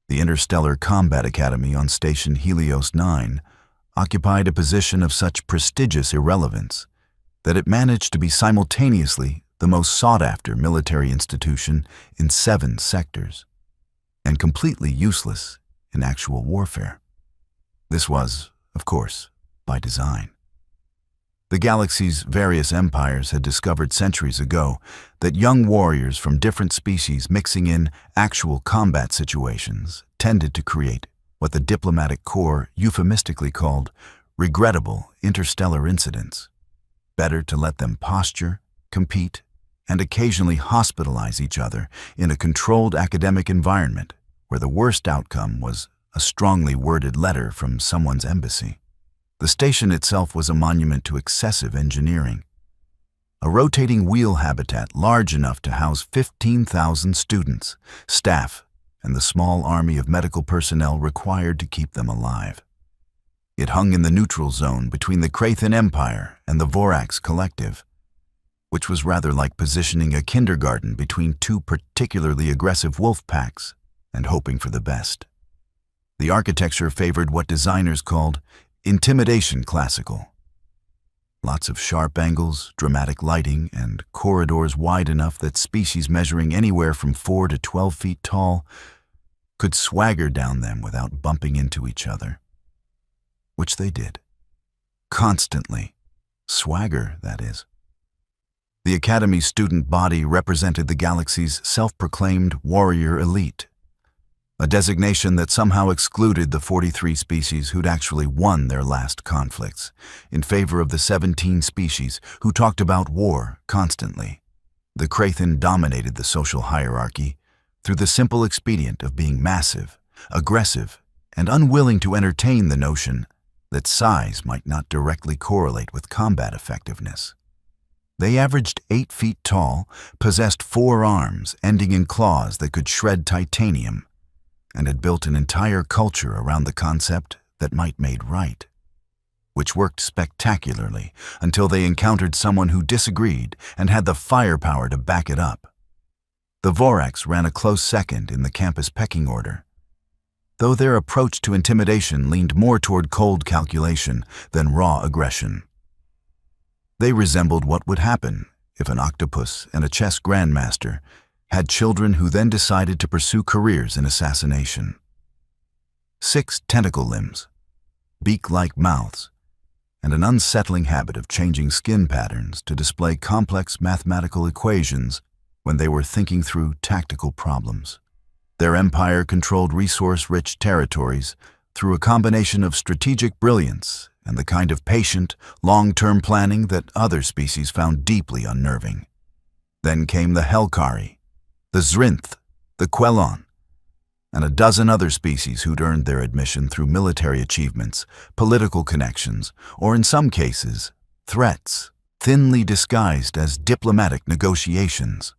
The Interstellar Combat Academy on Station Helios 9 occupied a position of such prestigious irrelevance that it managed to be simultaneously the most sought-after military institution in 7 sectors, and completely useless in actual warfare. This was, of course, by design. The galaxy's various empires had discovered centuries ago that young warriors from different species mixing in actual combat situations tended to create what the diplomatic corps euphemistically called regrettable interstellar incidents. Better to let them posture, compete, and occasionally hospitalize each other in a controlled academic environment where the worst outcome was a strongly worded letter from someone's embassy. The station itself was a monument to excessive engineering. A rotating wheel habitat large enough to house 15,000 students, staff, and the small army of medical personnel required to keep them alive. It hung in the neutral zone between the Krathan Empire and the Vorax Collective, which was rather like positioning a kindergarten between 2 particularly aggressive wolf packs and hoping for the best. The architecture favored what designers called intimidation classical. Lots of sharp angles, dramatic lighting, and corridors wide enough that species measuring anywhere from 4 to 12 feet tall could swagger down them without bumping into each other. Which they did. Constantly. Swagger, that is. The Academy's student body represented the galaxy's self-proclaimed warrior elite, a designation that somehow excluded the 43 species who'd actually won their last conflicts, in favor of the 17 species who talked about war constantly. The Krathan dominated the social hierarchy through the simple expedient of being massive, aggressive, and unwilling to entertain the notion that size might not directly correlate with combat effectiveness. They averaged 8 feet tall, possessed 4 arms ending in claws that could shred titanium, and had built an entire culture around the concept that might made right, which worked spectacularly until they encountered someone who disagreed and had the firepower to back it up. The Vorax ran a close second in the campus pecking order, though their approach to intimidation leaned more toward cold calculation than raw aggression. They resembled what would happen if an octopus and a chess grandmaster had children who then decided to pursue careers in assassination. 6 tentacle limbs, beak-like mouths, and an unsettling habit of changing skin patterns to display complex mathematical equations when they were thinking through tactical problems. Their empire controlled resource-rich territories through a combination of strategic brilliance and the kind of patient, long-term planning that other species found deeply unnerving. Then came the Helkari, the Zrinth, the Quelon, and a dozen other species who'd earned their admission through military achievements, political connections, or in some cases, threats, thinly disguised as diplomatic negotiations.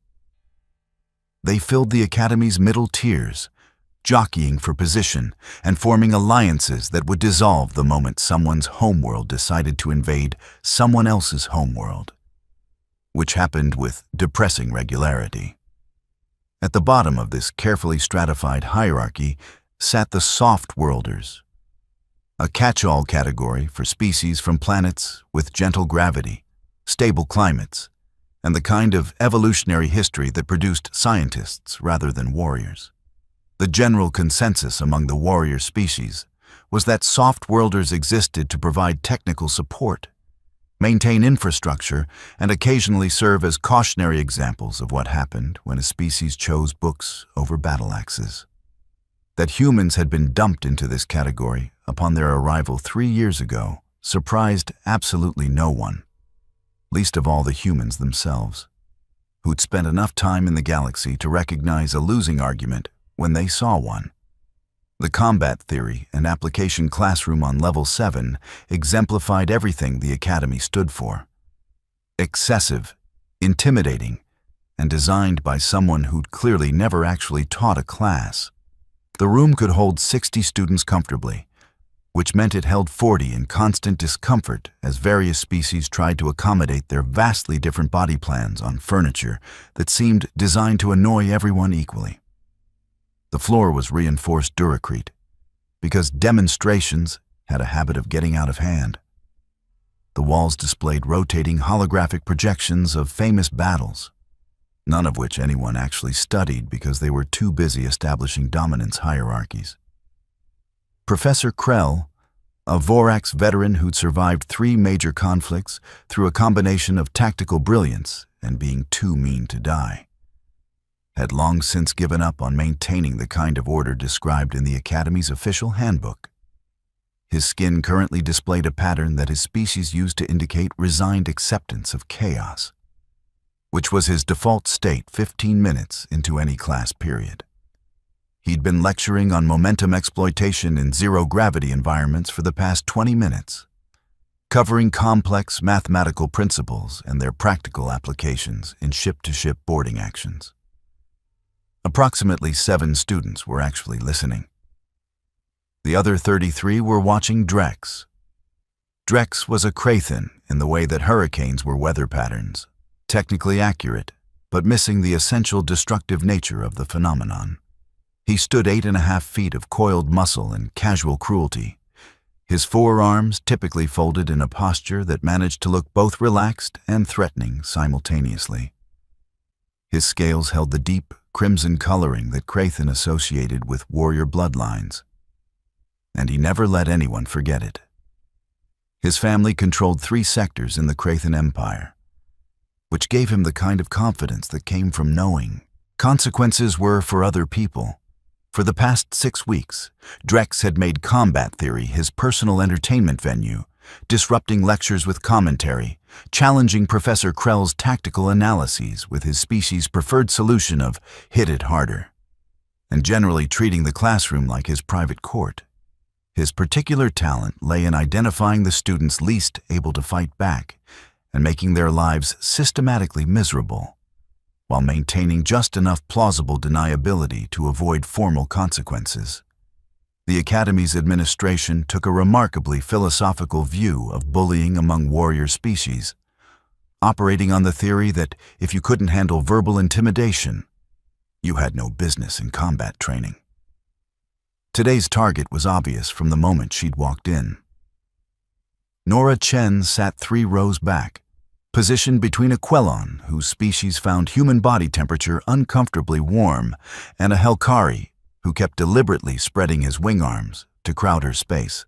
They filled the Academy's middle tiers, jockeying for position and forming alliances that would dissolve the moment someone's homeworld decided to invade someone else's homeworld, which happened with depressing regularity. At the bottom of this carefully stratified hierarchy sat the soft-worlders, a catch-all category for species from planets with gentle gravity, stable climates, and the kind of evolutionary history that produced scientists rather than warriors. The general consensus among the warrior species was that soft-worlders existed to provide technical support, maintain infrastructure, and occasionally serve as cautionary examples of what happened when a species chose books over battle axes. That humans had been dumped into this category upon their arrival 3 years ago surprised absolutely no one, least of all the humans themselves, who'd spent enough time in the galaxy to recognize a losing argument when they saw one. The combat theory and application classroom on level 7 exemplified everything the Academy stood for. Excessive, intimidating, and designed by someone who'd clearly never actually taught a class. The room could hold 60 students comfortably, which meant it held 40 in constant discomfort as various species tried to accommodate their vastly different body plans on furniture that seemed designed to annoy everyone equally. The floor was reinforced duracrete, because demonstrations had a habit of getting out of hand. The walls displayed rotating holographic projections of famous battles, none of which anyone actually studied because they were too busy establishing dominance hierarchies. Professor Krell, a Vorax veteran who'd survived 3 major conflicts through a combination of tactical brilliance and being too mean to die, had long since given up on maintaining the kind of order described in the Academy's official handbook. His skin currently displayed a pattern that his species used to indicate resigned acceptance of chaos, which was his default state 15 minutes into any class period. He'd been lecturing on momentum exploitation in zero-gravity environments for the past 20 minutes, covering complex mathematical principles and their practical applications in ship-to-ship boarding actions. Approximately 7 students were actually listening. The other 33 were watching Drex. Drex was a Krathen in the way that hurricanes were weather patterns, technically accurate, but missing the essential destructive nature of the phenomenon. He stood 8.5 feet of coiled muscle and casual cruelty, his forearms typically folded in a posture that managed to look both relaxed and threatening simultaneously. His scales held the deep, crimson coloring that Krathen associated with warrior bloodlines, and he never let anyone forget it. His family controlled 3 sectors in the Krathen Empire, which gave him the kind of confidence that came from knowing consequences were for other people. For the past 6 weeks, Drex had made combat theory his personal entertainment venue, disrupting lectures with commentary, challenging Professor Krell's tactical analyses with his species' preferred solution of hit it harder, and generally treating the classroom like his private court. His particular talent lay in identifying the students least able to fight back and making their lives systematically miserable, while maintaining just enough plausible deniability to avoid formal consequences. The Academy's administration took a remarkably philosophical view of bullying among warrior species, operating on the theory that if you couldn't handle verbal intimidation, you had no business in combat training. Today's target was obvious from the moment she'd walked in. Nora Chen sat 3 rows back, positioned between a Quellon, whose species found human body temperature uncomfortably warm, and a Helkari, who kept deliberately spreading his wing arms to crowd her space.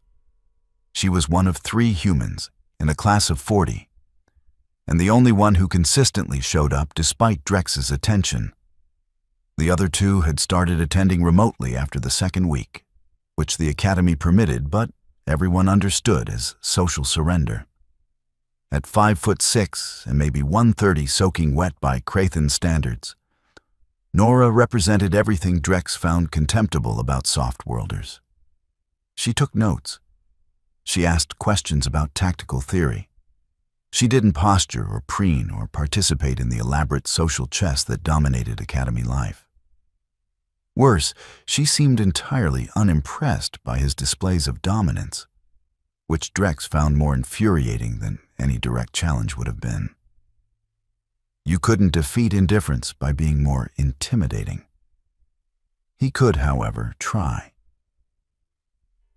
She was one of 3 humans in a class of 40, and the only one who consistently showed up despite Drex's attention. The other 2 had started attending remotely after the 2nd week, which the Academy permitted, but everyone understood as social surrender. At 5'6" and maybe 130 soaking wet by Krathen standards, Nora represented everything Drex found contemptible about soft-worlders. She took notes. She asked questions about tactical theory. She didn't posture or preen or participate in the elaborate social chess that dominated Academy life. Worse, she seemed entirely unimpressed by his displays of dominance, which Drex found more infuriating than any direct challenge would have been. You couldn't defeat indifference by being more intimidating. He could, however, try.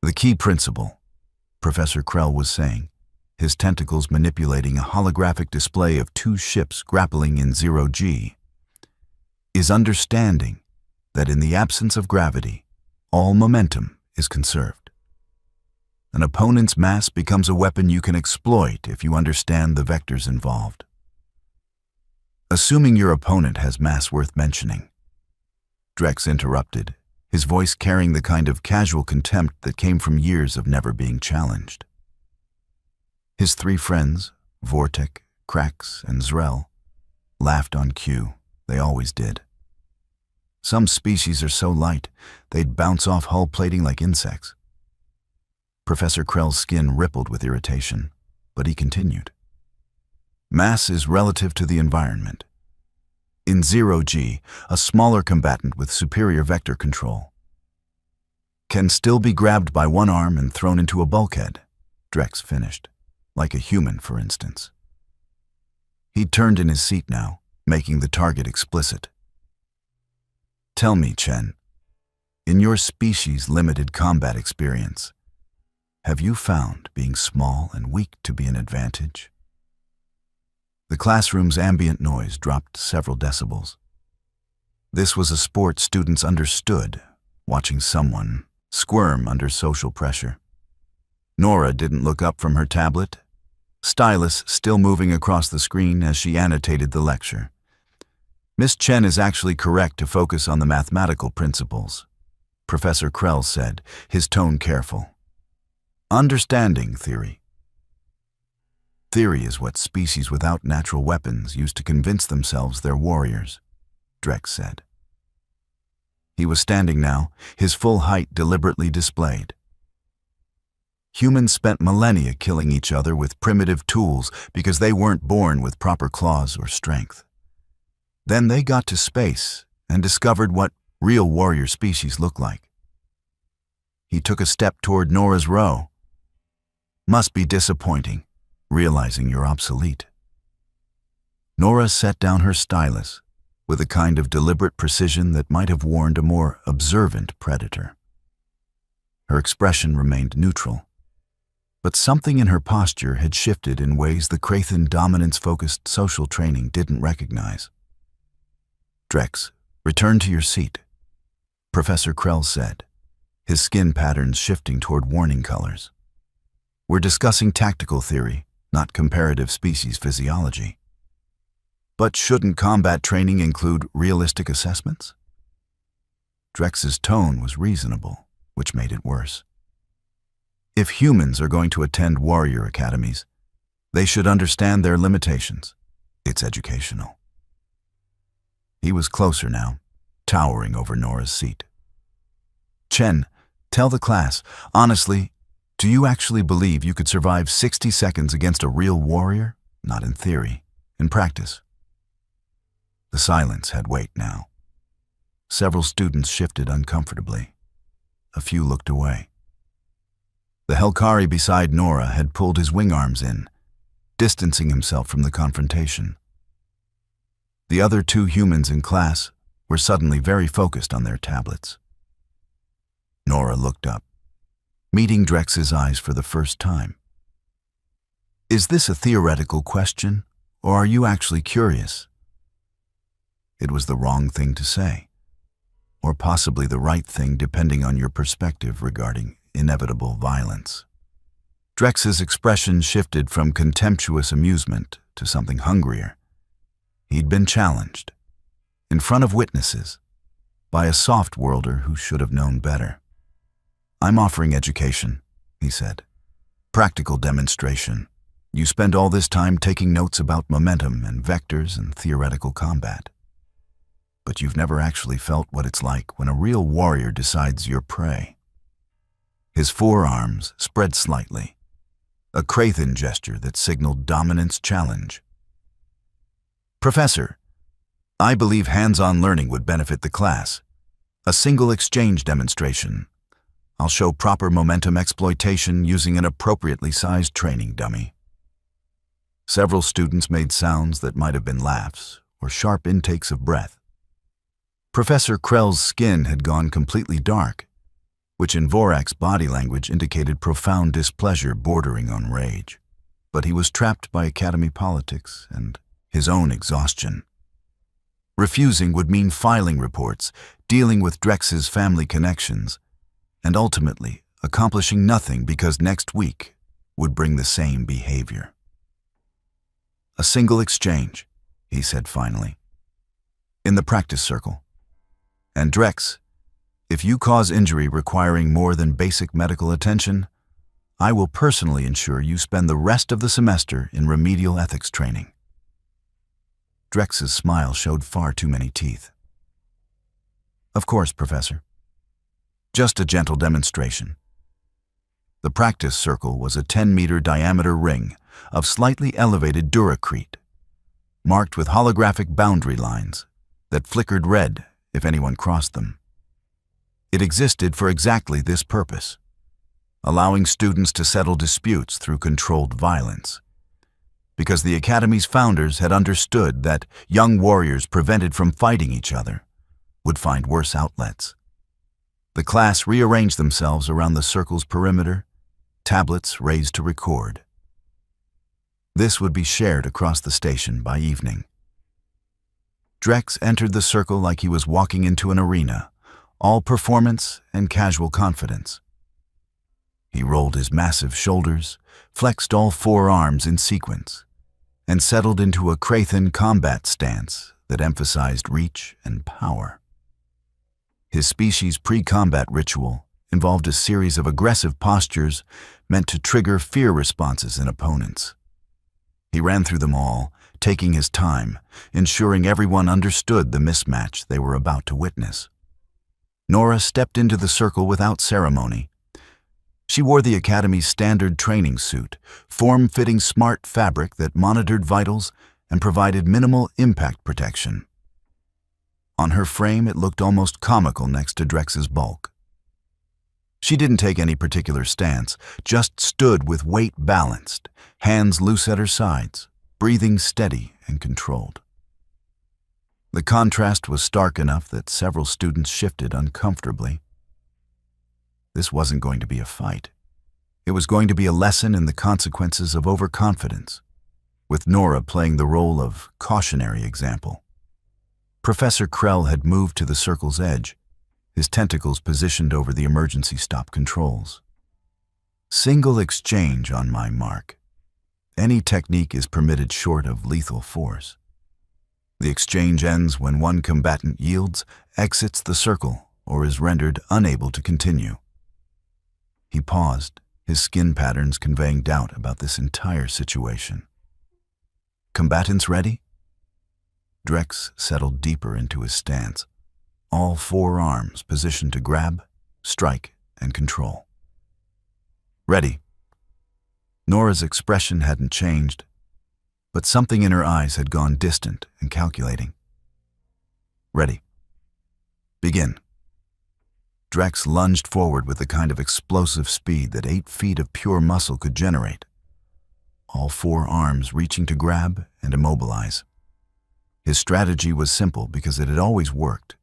The key principle, Professor Krell was saying, his tentacles manipulating a holographic display of 2 ships grappling in 0G, is understanding that in the absence of gravity, all momentum is conserved. An opponent's mass becomes a weapon you can exploit if you understand the vectors involved. Assuming your opponent has mass worth mentioning, Drex interrupted, his voice carrying the kind of casual contempt that came from years of never being challenged. His 3 friends, Vortek, Krax, and Zrel, laughed on cue. They always did. Some species are so light, they'd bounce off hull plating like insects. Professor Krell's skin rippled with irritation, but he continued. Mass is relative to the environment. In 0G, a smaller combatant with superior vector control can still be grabbed by one arm and thrown into a bulkhead, Drex finished, like a human, for instance. He'd turned in his seat now, making the target explicit. Tell me, Chen, In your species' limited combat experience, have you found being small and weak to be an advantage? The classroom's ambient noise dropped several decibels. This was a sport students understood, watching someone squirm under social pressure. Nora didn't look up from her tablet, stylus still moving across the screen as she annotated the lecture. Miss Chen is actually correct to focus on the mathematical principles, Professor Krell said, his tone careful. Understanding theory. Theory is what species without natural weapons use to convince themselves they're warriors, Drex said. He was standing now, his full height deliberately displayed. Humans spent millennia killing each other with primitive tools because they weren't born with proper claws or strength. Then they got to space and discovered what real warrior species look like. He took a step toward Nora's row. Must be disappointing, realizing you're obsolete. Nora set down her stylus with a kind of deliberate precision that might have warned a more observant predator. Her expression remained neutral, but something in her posture had shifted in ways the Krathen dominance-focused social training didn't recognize. Drex, return to your seat, Professor Krell said, his skin patterns shifting toward warning colors. We're discussing tactical theory, not comparative species physiology. But shouldn't combat training include realistic assessments? Drex's tone was reasonable, which made it worse. If humans are going to attend warrior academies, they should understand their limitations. It's educational. He was closer now, towering over Nora's seat. Chen, tell the class, honestly, do you actually believe you could survive 60 seconds against a real warrior? Not in theory, in practice. The silence had weight now. Several students shifted uncomfortably. A few looked away. The Helkari beside Nora had pulled his wing arms in, distancing himself from the confrontation. The other two humans in class were suddenly very focused on their tablets. Nora looked up, meeting Drex's eyes for the first time. Is this a theoretical question, or are you actually curious? It was the wrong thing to say, or possibly the right thing depending on your perspective regarding inevitable violence. Drex's expression shifted from contemptuous amusement to something hungrier. He'd been challenged, in front of witnesses, by a soft-worlder who should have known better. I'm offering education, he said. Practical demonstration. You spend all this time taking notes about momentum and vectors and theoretical combat. But you've never actually felt what it's like when a real warrior decides you're prey. His forearms spread slightly, a Krathen gesture that signaled dominance challenge. Professor, I believe hands-on learning would benefit the class. A single exchange demonstration. I'll show proper momentum exploitation using an appropriately sized training dummy. Several students made sounds that might have been laughs or sharp intakes of breath. Professor Krell's skin had gone completely dark, which in Vorak's body language indicated profound displeasure bordering on rage. But he was trapped by academy politics and his own exhaustion. Refusing would mean filing reports, dealing with Drex's family connections, and ultimately accomplishing nothing because next week would bring the same behavior. A single exchange, he said finally, in the practice circle. And Drex, if you cause injury requiring more than basic medical attention, I will personally ensure you spend the rest of the semester in remedial ethics training. Drex's smile showed far too many teeth. Of course, Professor. Just a gentle demonstration. The practice circle was a 10-meter diameter ring of slightly elevated duracrete, marked with holographic boundary lines that flickered red if anyone crossed them. It existed for exactly this purpose, allowing students to settle disputes through controlled violence, because the Academy's founders had understood that young warriors prevented from fighting each other would find worse outlets. The class rearranged themselves around the circle's perimeter, tablets raised to record. This would be shared across the station by evening. Drex entered the circle like he was walking into an arena, all performance and casual confidence. He rolled his massive shoulders, flexed all four arms in sequence, and settled into a Crathan combat stance that emphasized reach and power. His species' pre-combat ritual involved a series of aggressive postures meant to trigger fear responses in opponents. He ran through them all, taking his time, ensuring everyone understood the mismatch they were about to witness. Nora stepped into the circle without ceremony. She wore the Academy's standard training suit, form-fitting smart fabric that monitored vitals and provided minimal impact protection. On her frame, it looked almost comical next to Drex's bulk. She didn't take any particular stance, just stood with weight balanced, hands loose at her sides, breathing steady and controlled. The contrast was stark enough that several students shifted uncomfortably. This wasn't going to be a fight. It was going to be a lesson in the consequences of overconfidence, with Nora playing the role of cautionary example. Professor Krell had moved to the circle's edge, his tentacles positioned over the emergency stop controls. Single exchange on my mark. Any technique is permitted short of lethal force. The exchange ends when one combatant yields, exits the circle, or is rendered unable to continue. He paused, his skin patterns conveying doubt about this entire situation. Combatants ready? Drex settled deeper into his stance, all four arms positioned to grab, strike, and control. Ready. Nora's expression hadn't changed, but something in her eyes had gone distant and calculating. Ready. Begin. Drex lunged forward with the kind of explosive speed that 8 feet of pure muscle could generate, all four arms reaching to grab and immobilize. His strategy was simple because it had always worked.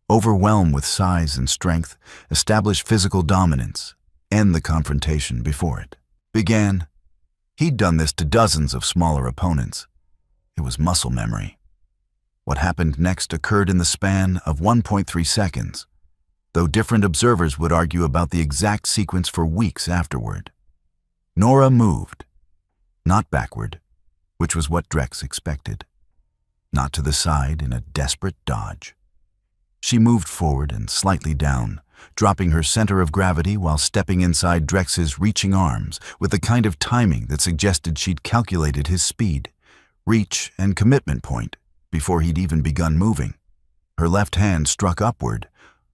Overwhelm with size and strength, establish physical dominance, end the confrontation before it began. He'd done this to dozens of smaller opponents. It was muscle memory. What happened next occurred in the span of 1.3 seconds, though different observers would argue about the exact sequence for weeks afterward. Nora moved, not backward, which was what Drex expected, not to the side in a desperate dodge. She moved forward and slightly down, dropping her center of gravity while stepping inside Drex's reaching arms with the kind of timing that suggested she'd calculated his speed, reach, and commitment point before he'd even begun moving. Her left hand struck upward,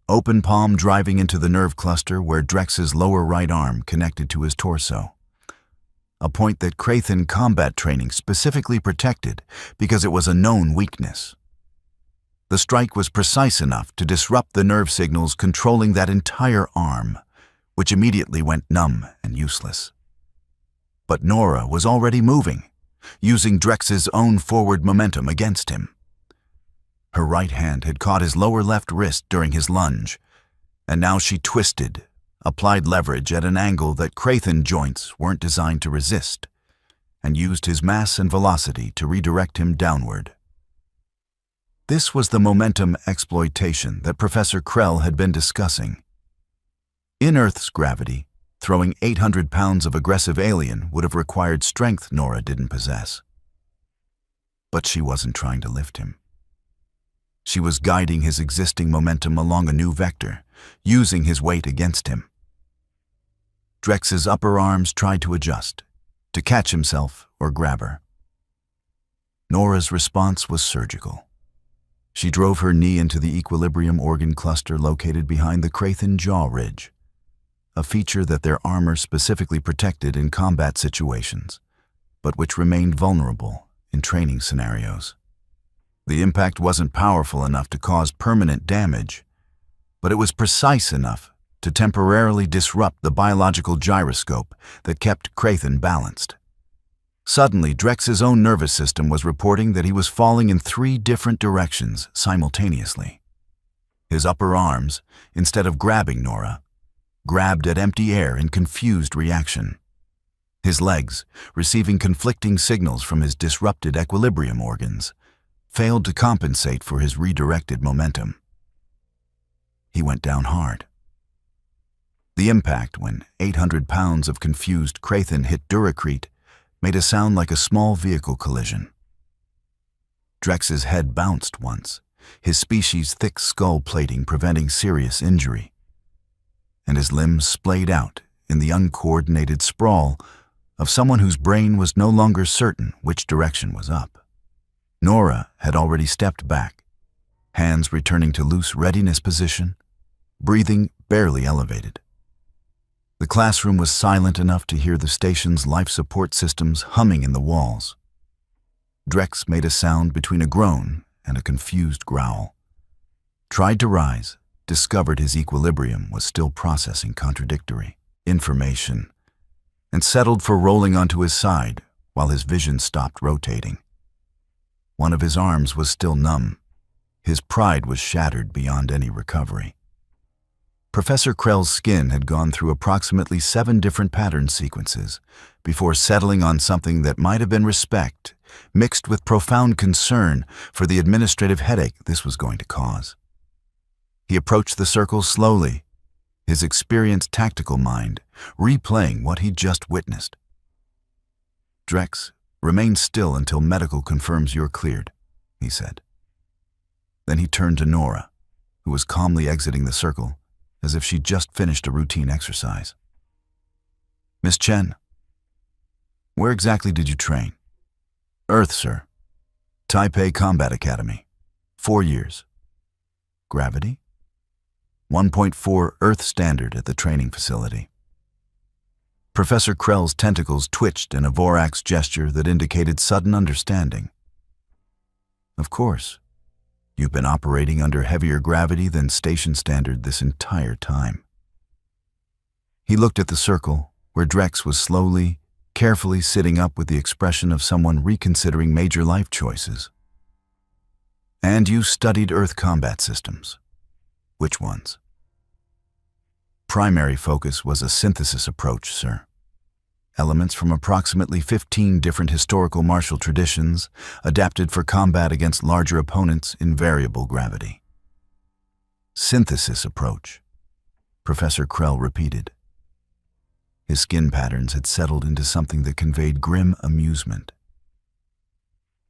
open palm driving into the nerve cluster where Drex's lower right arm connected to his torso. A point that Crathan combat training specifically protected because it was a known weakness. The strike was precise enough to disrupt the nerve signals controlling that entire arm, which immediately went numb and useless. But Nora was already moving, using Drex's own forward momentum against him. Her right hand had caught his lower left wrist during his lunge, and now she twisted, applied leverage at an angle that Crathan joints weren't designed to resist, and used his mass and velocity to redirect him downward. This was the momentum exploitation that Professor Krell had been discussing. In Earth's gravity, throwing 800 pounds of aggressive alien would have required strength Nora didn't possess. But she wasn't trying to lift him. She was guiding his existing momentum along a new vector, using his weight against him. Drex's upper arms tried to adjust, to catch himself or grab her. Nora's response was surgical. She drove her knee into the equilibrium organ cluster located behind the Crathan jaw ridge, a feature that their armor specifically protected in combat situations, but which remained vulnerable in training scenarios. The impact wasn't powerful enough to cause permanent damage, but it was precise enough to temporarily disrupt the biological gyroscope that kept Crathan balanced. Suddenly, Drex's own nervous system was reporting that he was falling in 3 different directions simultaneously. His upper arms, instead of grabbing Nora, grabbed at empty air in confused reaction. His legs, receiving conflicting signals from his disrupted equilibrium organs, failed to compensate for his redirected momentum. He went down hard. The impact when 800 pounds of confused Crathin hit Duracrete made a sound like a small vehicle collision. Drex's head bounced once, his species' thick skull plating preventing serious injury, and his limbs splayed out in the uncoordinated sprawl of someone whose brain was no longer certain which direction was up. Nora had already stepped back, hands returning to loose readiness position, breathing barely elevated. The classroom was silent enough to hear the station's life support systems humming in the walls. Drex made a sound between a groan and a confused growl. Tried to rise, discovered his equilibrium was still processing contradictory information, and settled for rolling onto his side while his vision stopped rotating. One of his arms was still numb. His pride was shattered beyond any recovery. Professor Krell's skin had gone through approximately 7 different pattern sequences before settling on something that might have been respect, mixed with profound concern for the administrative headache this was going to cause. He approached the circle slowly, his experienced tactical mind replaying what he'd just witnessed. "Drex, remain still until medical confirms you're cleared," he said. Then he turned to Nora, who was calmly exiting the circle as if she'd just finished a routine exercise. "Miss Chen, where exactly did you train?" "Earth, sir. Taipei Combat Academy. 4 years. Gravity? 1.4 Earth standard at the training facility." Professor Krell's tentacles twitched in a Vorax gesture that indicated sudden understanding. "Of course. You've been operating under heavier gravity than station standard this entire time." He looked at the circle, where Drex was slowly, carefully sitting up with the expression of someone reconsidering major life choices. "And you studied Earth combat systems. Which ones?" "Primary focus was a synthesis approach, sir. Elements from approximately 15 different historical martial traditions adapted for combat against larger opponents in variable gravity." "Synthesis approach," Professor Krell repeated. His skin patterns had settled into something that conveyed grim amusement.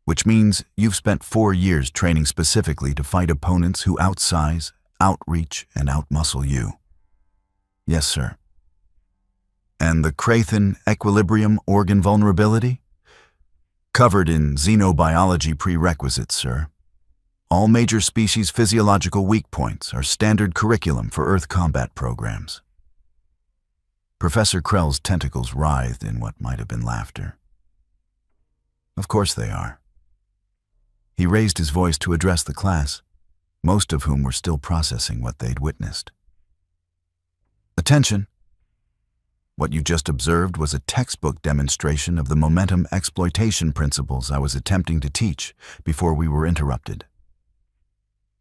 "Which means you've spent 4 years training specifically to fight opponents who outsize, outreach, and outmuscle you." "Yes, sir." "And the Crathin equilibrium organ vulnerability?" "Covered in xenobiology prerequisites, sir. All major species physiological weak points are standard curriculum for Earth combat programs." Professor Krell's tentacles writhed in what might have been laughter. "Of course they are." He raised his voice to address the class, most of whom were still processing what they'd witnessed. "Attention! What you just observed was a textbook demonstration of the momentum exploitation principles I was attempting to teach before we were interrupted.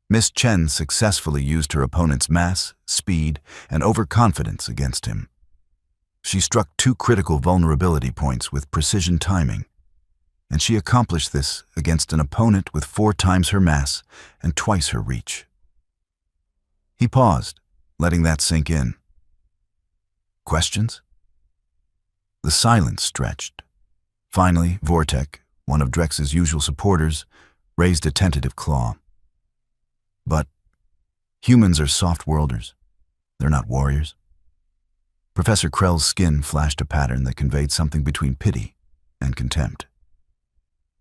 Miss Chen successfully used her opponent's mass, speed, and overconfidence against him. She struck 2 critical vulnerability points with precision timing, and she accomplished this against an opponent with 4 times her mass and twice her reach." He paused, letting that sink in. "Questions?" The silence stretched. Finally, Vortek, one of Drex's usual supporters, raised a tentative claw. "But humans are soft-worlders. They're not warriors." Professor Krell's skin flashed a pattern that conveyed something between pity and contempt.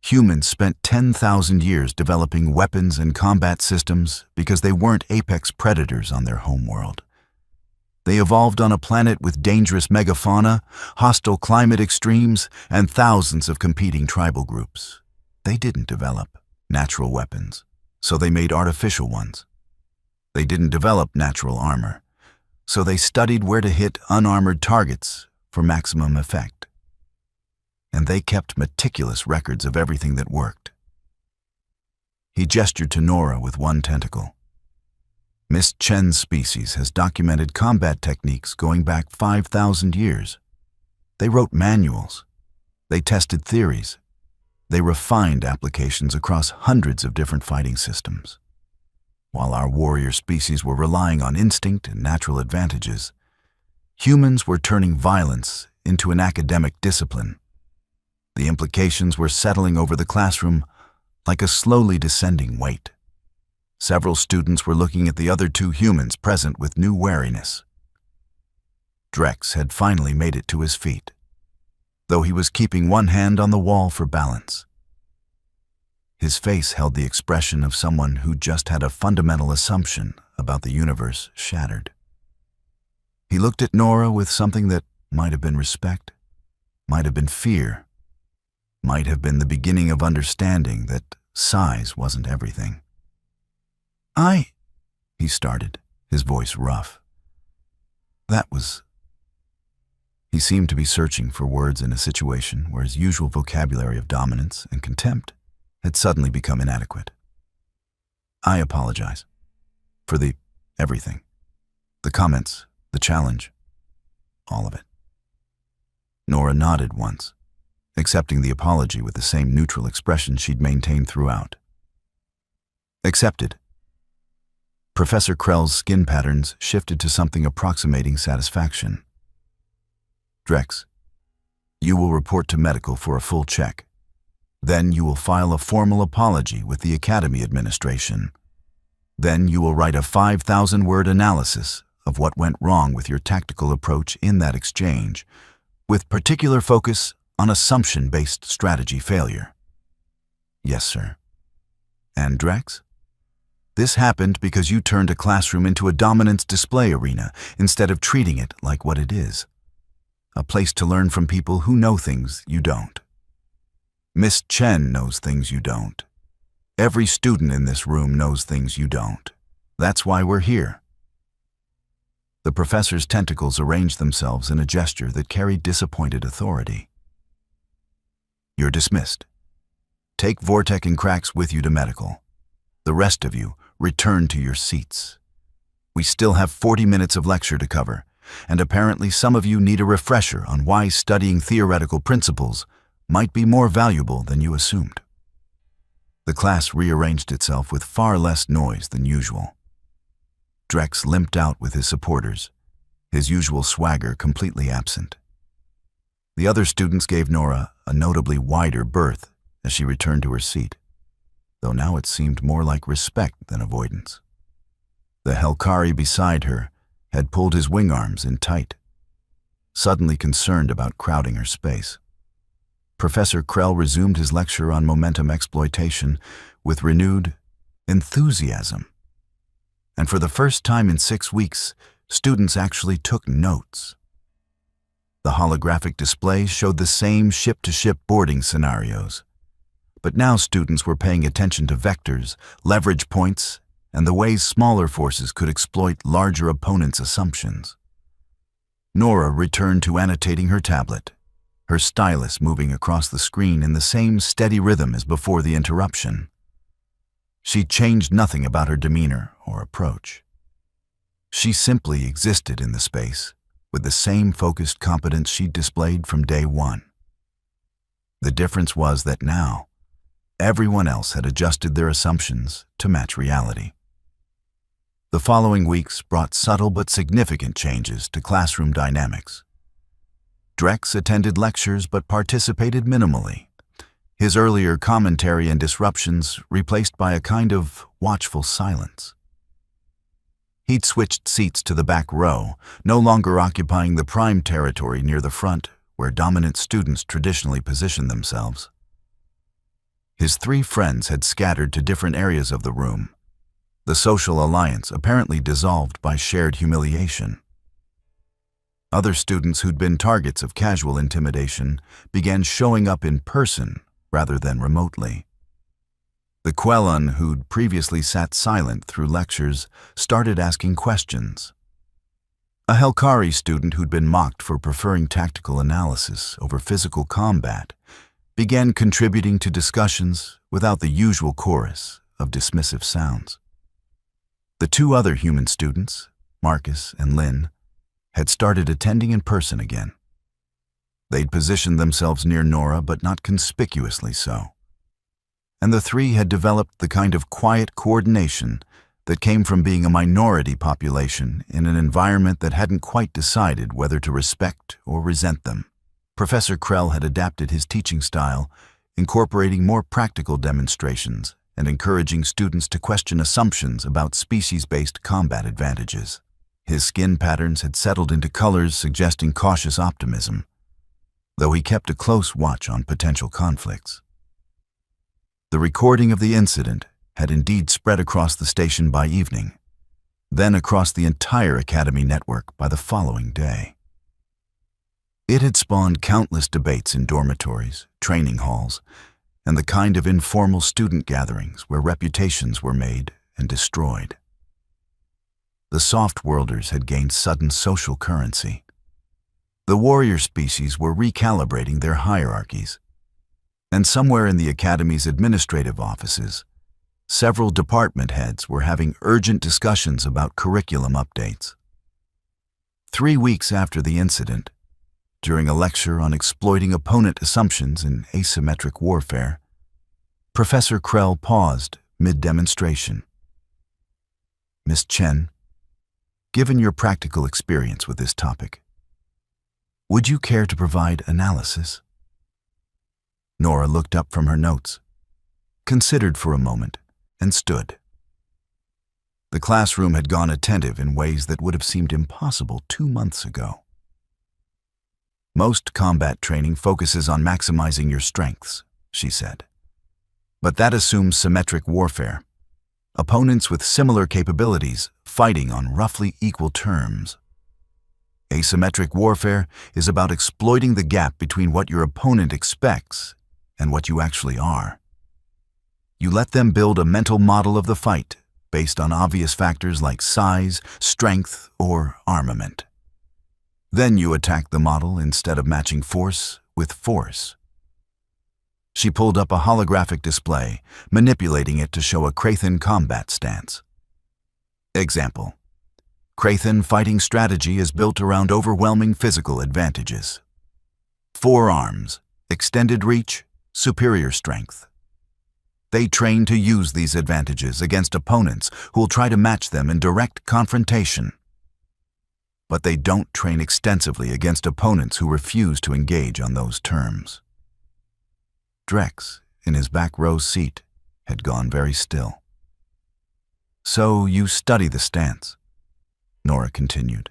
"Humans spent 10,000 years developing weapons and combat systems because they weren't apex predators on their homeworld. They evolved on a planet with dangerous megafauna, hostile climate extremes, and thousands of competing tribal groups. They didn't develop natural weapons, so they made artificial ones. They didn't develop natural armor, so they studied where to hit unarmored targets for maximum effect. And they kept meticulous records of everything that worked." He gestured to Nora with one tentacle. Miss Chen's species has documented combat techniques going back 5,000 years. They wrote manuals. They tested theories. They refined applications across hundreds of different fighting systems. While our warrior species were relying on instinct and natural advantages, humans were turning violence into an academic discipline. The implications were settling over the classroom like a slowly descending weight. Several students were looking at the other two humans present with new wariness. Drex had finally made it to his feet, though he was keeping one hand on the wall for balance. His face held the expression of someone who just had a fundamental assumption about the universe shattered. He looked at Nora with something that might have been respect, might have been fear, might have been the beginning of understanding that size wasn't everything. He started, his voice rough. He seemed to be searching for words in a situation where his usual vocabulary of dominance and contempt had suddenly become inadequate. I apologize for everything. The comments, the challenge, all of it. Nora nodded once, accepting the apology with the same neutral expression she'd maintained throughout. Accepted. Professor Krell's skin patterns shifted to something approximating satisfaction. Drex, you will report to medical for a full check. Then you will file a formal apology with the Academy administration. Then you will write a 5,000-word analysis of what went wrong with your tactical approach in that exchange, with particular focus on assumption-based strategy failure. Yes, sir. And Drex? This happened because you turned a classroom into a dominance display arena instead of treating it like what it is. A place to learn from people who know things you don't. Miss Chen knows things you don't. Every student in this room knows things you don't. That's why we're here. The professor's tentacles arranged themselves in a gesture that carried disappointed authority. You're dismissed. Take Vortek and Krax with you to medical. The rest of you, return to your seats. We still have 40 minutes of lecture to cover, and apparently some of you need a refresher on why studying theoretical principles might be more valuable than you assumed. The class rearranged itself with far less noise than usual. Drex limped out with his supporters, his usual swagger completely absent. The other students gave Nora a notably wider berth as she returned to her seat, though now it seemed more like respect than avoidance. The Helkari beside her had pulled his wing arms in tight, suddenly concerned about crowding her space. Professor Krell resumed his lecture on momentum exploitation with renewed enthusiasm. And for the first time in 6 weeks, students actually took notes. The holographic display showed the same ship-to-ship boarding scenarios. But now students were paying attention to vectors, leverage points, and the ways smaller forces could exploit larger opponents' assumptions. Nora returned to annotating her tablet, her stylus moving across the screen in the same steady rhythm as before the interruption. She changed nothing about her demeanor or approach. She simply existed in the space with the same focused competence she'd displayed from day one. The difference was that now, everyone else had adjusted their assumptions to match reality. The following weeks brought subtle but significant changes to classroom dynamics. Drex attended lectures but participated minimally, his earlier commentary and disruptions replaced by a kind of watchful silence. He'd switched seats to the back row, no longer occupying the prime territory near the front where dominant students traditionally positioned themselves. His 3 friends had scattered to different areas of the room, the social alliance apparently dissolved by shared humiliation. Other students who'd been targets of casual intimidation began showing up in person rather than remotely. The Quellan who'd previously sat silent through lectures started asking questions. A Helkari student who'd been mocked for preferring tactical analysis over physical combat began contributing to discussions without the usual chorus of dismissive sounds. The two other human students, Marcus and Lynn, had started attending in person again. They'd positioned themselves near Nora, but not conspicuously so. And the three had developed the kind of quiet coordination that came from being a minority population in an environment that hadn't quite decided whether to respect or resent them. Professor Krell had adapted his teaching style, incorporating more practical demonstrations and encouraging students to question assumptions about species-based combat advantages. His skin patterns had settled into colors suggesting cautious optimism, though he kept a close watch on potential conflicts. The recording of the incident had indeed spread across the station by evening, then across the entire Academy network by the following day. It had spawned countless debates in dormitories, training halls, and the kind of informal student gatherings where reputations were made and destroyed. The soft-worlders had gained sudden social currency. The warrior species were recalibrating their hierarchies, and somewhere in the Academy's administrative offices, several department heads were having urgent discussions about curriculum updates. 3 weeks after the incident, during a lecture on exploiting opponent assumptions in asymmetric warfare, Professor Krell paused mid-demonstration. Miss Chen, given your practical experience with this topic, would you care to provide analysis? Nora looked up from her notes, considered for a moment, and stood. The classroom had gone attentive in ways that would have seemed impossible 2 months ago. Most combat training focuses on maximizing your strengths, she said. But that assumes symmetric warfare, opponents with similar capabilities fighting on roughly equal terms. Asymmetric warfare is about exploiting the gap between what your opponent expects and what you actually are. You let them build a mental model of the fight based on obvious factors like size, strength, or armament. Then you attack the model instead of matching force with force. She pulled up a holographic display, manipulating it to show a Krathen combat stance. Example: Krathen fighting strategy is built around overwhelming physical advantages. 4 arms, extended reach, superior strength. They train to use these advantages against opponents who will try to match them in direct confrontation. But they don't train extensively against opponents who refuse to engage on those terms. Drex, in his back row seat, had gone very still. So you study the stance, Nora continued.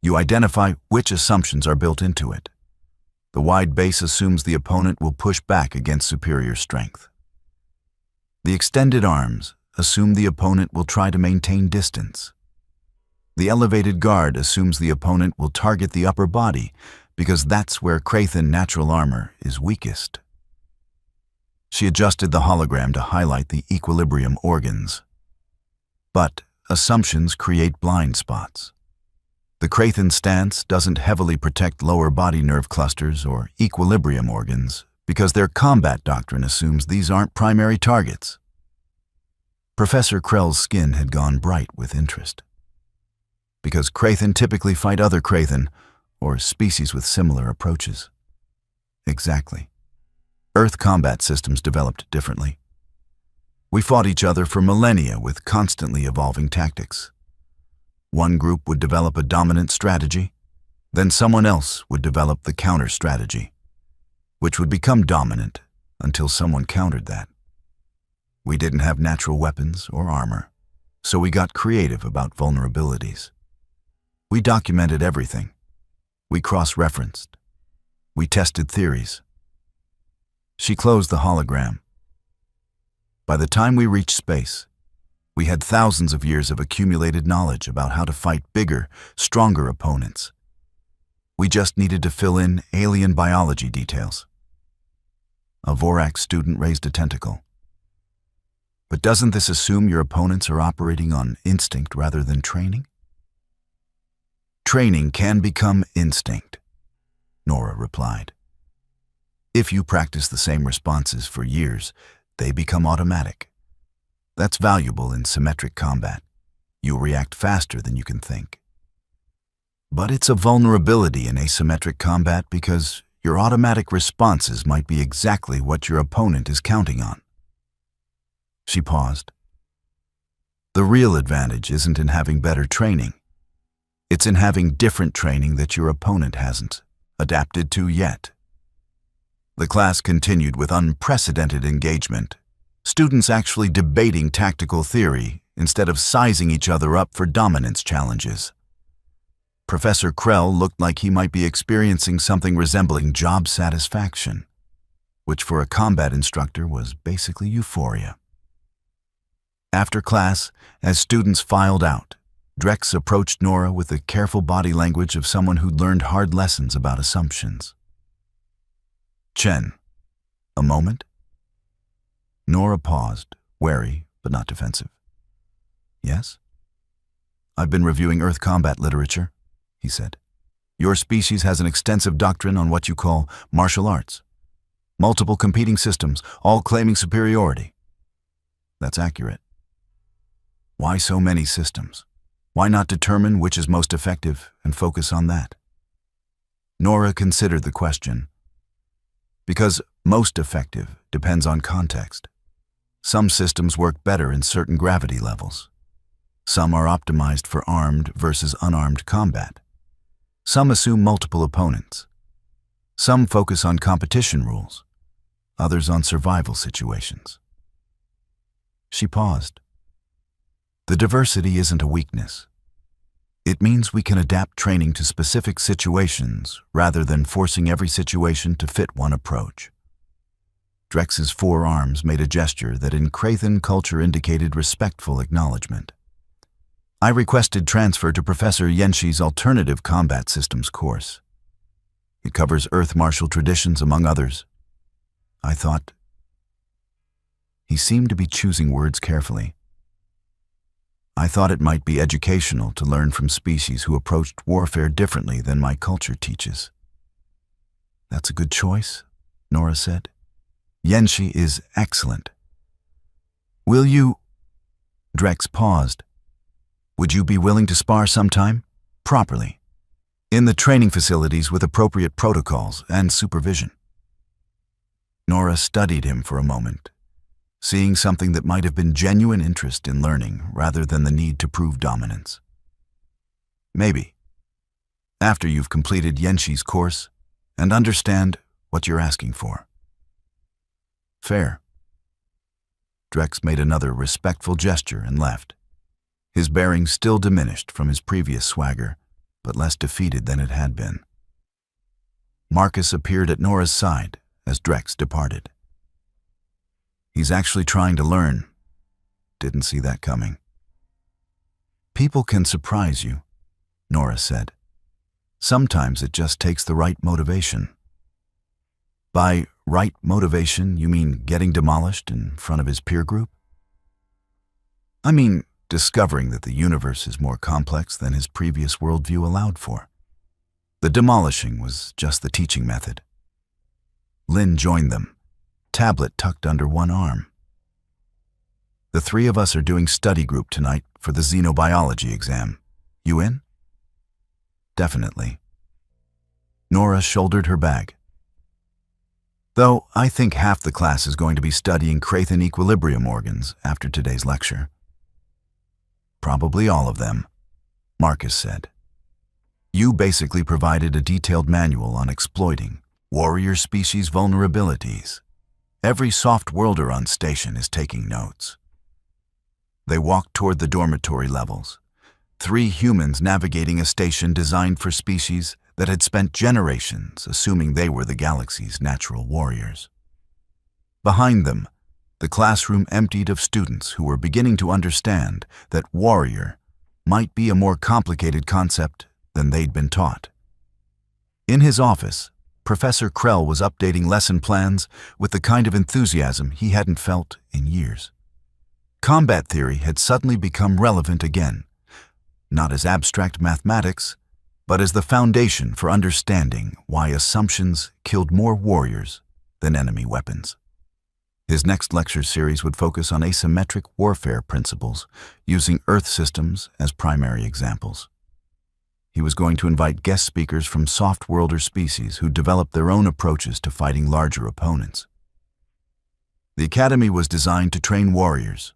You identify which assumptions are built into it. The wide base assumes the opponent will push back against superior strength. The extended arms assume the opponent will try to maintain distance. The elevated guard assumes the opponent will target the upper body because that's where Krathen natural armor is weakest. She adjusted the hologram to highlight the equilibrium organs. But assumptions create blind spots. The Krathen stance doesn't heavily protect lower body nerve clusters or equilibrium organs because their combat doctrine assumes these aren't primary targets. Professor Krell's skin had gone bright with interest. Because Krathen typically fight other Krathen, or species with similar approaches. Exactly. Earth combat systems developed differently. We fought each other for millennia with constantly evolving tactics. One group would develop a dominant strategy, then someone else would develop the counter strategy, which would become dominant until someone countered that. We didn't have natural weapons or armor, so we got creative about vulnerabilities. We documented everything. We cross-referenced. We tested theories. She closed the hologram. By the time we reached space, we had thousands of years of accumulated knowledge about how to fight bigger, stronger opponents. We just needed to fill in alien biology details. A Vorak student raised a tentacle. But doesn't this assume your opponents are operating on instinct rather than training? Training can become instinct, Nora replied. If you practice the same responses for years, they become automatic. That's valuable in symmetric combat. You'll react faster than you can think. But it's a vulnerability in asymmetric combat because your automatic responses might be exactly what your opponent is counting on. She paused. The real advantage isn't in having better training. It's in having different training that your opponent hasn't adapted to yet. The class continued with unprecedented engagement, students actually debating tactical theory instead of sizing each other up for dominance challenges. Professor Krell looked like he might be experiencing something resembling job satisfaction, which for a combat instructor was basically euphoria. After class, as students filed out, Drex approached Nora with the careful body language of someone who'd learned hard lessons about assumptions. "Chen, a moment?" Nora paused, wary but not defensive. "Yes?" "I've been reviewing Earth combat literature," he said. "Your species has an extensive doctrine on what you call martial arts. Multiple competing systems, all claiming superiority." "That's accurate." "Why so many systems? Why not determine which is most effective and focus on that?" Nora considered the question. "Because most effective depends on context. Some systems work better in certain gravity levels. Some are optimized for armed versus unarmed combat. Some assume multiple opponents. Some focus on competition rules, others on survival situations." She paused. The diversity isn't a weakness. It means we can adapt training to specific situations rather than forcing every situation to fit one approach. Drex's forearms made a gesture that in Krathen culture indicated respectful acknowledgement. "I requested transfer to Professor Yenshi's Alternative Combat Systems course. It covers Earth martial traditions, among others. I thought..." He seemed to be choosing words carefully. "I thought it might be educational to learn from species who approached warfare differently than my culture teaches." "That's a good choice," Nora said. "Yenshi is excellent. Will you..." Drex paused. "Would you be willing to spar sometime? Properly. In the training facilities with appropriate protocols and supervision." Nora studied him for a moment, seeing something that might have been genuine interest in learning rather than the need to prove dominance. "Maybe. After you've completed Yenshi's course and understand what you're asking for." "Fair." Drex made another respectful gesture and left. His bearing still diminished from his previous swagger, but less defeated than it had been. Marcus appeared at Nora's side as Drex departed. "He's actually trying to learn. Didn't see that coming." "People can surprise you," Nora said. "Sometimes it just takes the right motivation." "By right motivation, you mean getting demolished in front of his peer group?" "I mean discovering that the universe is more complex than his previous worldview allowed for. The demolishing was just the teaching method." Lynn joined them, tablet tucked under one arm. "The three of us are doing study group tonight for the xenobiology exam. You in?" "Definitely." Nora shouldered her bag. "Though I think half the class is going to be studying Krathen equilibrium organs after today's lecture." "Probably all of them," Marcus said. "You basically provided a detailed manual on exploiting warrior species vulnerabilities. Every soft-worlder on station is taking notes." They walked toward the dormitory levels, 3 humans navigating a station designed for species that had spent generations assuming they were the galaxy's natural warriors. Behind them, the classroom emptied of students who were beginning to understand that warrior might be a more complicated concept than they'd been taught. In his office, Professor Krell was updating lesson plans with the kind of enthusiasm he hadn't felt in years. Combat theory had suddenly become relevant again, not as abstract mathematics, but as the foundation for understanding why assumptions killed more warriors than enemy weapons. His next lecture series would focus on asymmetric warfare principles, using Earth systems as primary examples. He was going to invite guest speakers from soft-worlder species who developed their own approaches to fighting larger opponents. The Academy was designed to train warriors.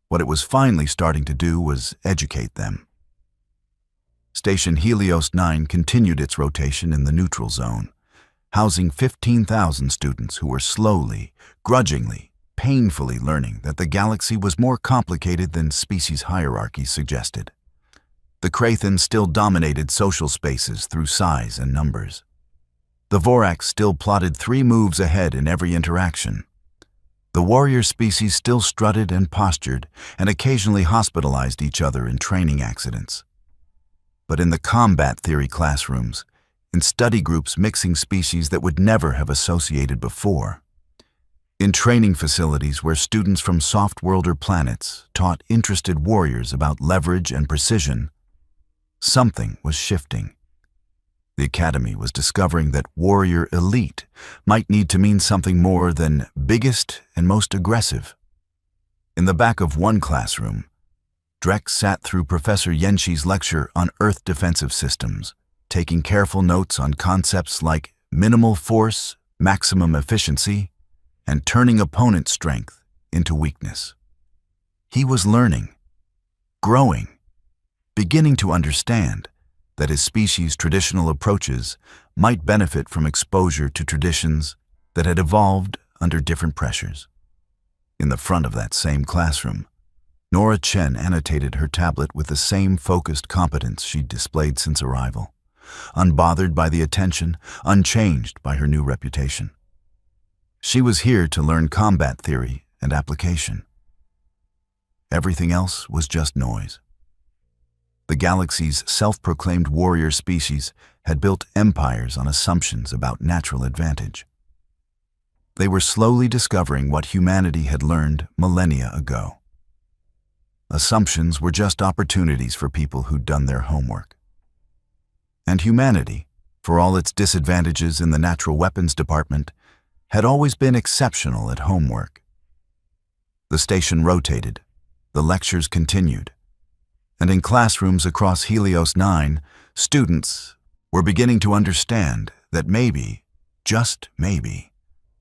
What it was finally starting to do was educate them. Station Helios 9 continued its rotation in the neutral zone, housing 15,000 students who were slowly, grudgingly, painfully learning that the galaxy was more complicated than species hierarchy suggested. The Krathens still dominated social spaces through size and numbers. The Vorax still plotted 3 moves ahead in every interaction. The warrior species still strutted and postured and occasionally hospitalized each other in training accidents. But in the combat theory classrooms, in study groups mixing species that would never have associated before, in training facilities where students from soft-worlder planets taught interested warriors about leverage and precision, something was shifting. The Academy was discovering that warrior elite might need to mean something more than biggest and most aggressive. In the back of one classroom, Drek sat through Professor Yenshi's lecture on Earth defensive systems, taking careful notes on concepts like minimal force, maximum efficiency, and turning opponent strength into weakness. He was learning, growing, beginning to understand that his species' traditional approaches might benefit from exposure to traditions that had evolved under different pressures. In the front of that same classroom, Nora Chen annotated her tablet with the same focused competence she'd displayed since arrival, unbothered by the attention, unchanged by her new reputation. She was here to learn combat theory and application. Everything else was just noise. The galaxy's self-proclaimed warrior species had built empires on assumptions about natural advantage. They were slowly discovering what humanity had learned millennia ago. Assumptions were just opportunities for people who'd done their homework. And humanity, for all its disadvantages in the natural weapons department, had always been exceptional at homework. The station rotated, the lectures continued, and in classrooms across Helios 9, students were beginning to understand that maybe, just maybe,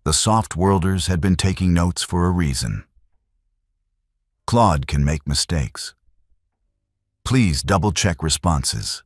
the soft-worlders had been taking notes for a reason. Claude can make mistakes. Please double-check responses.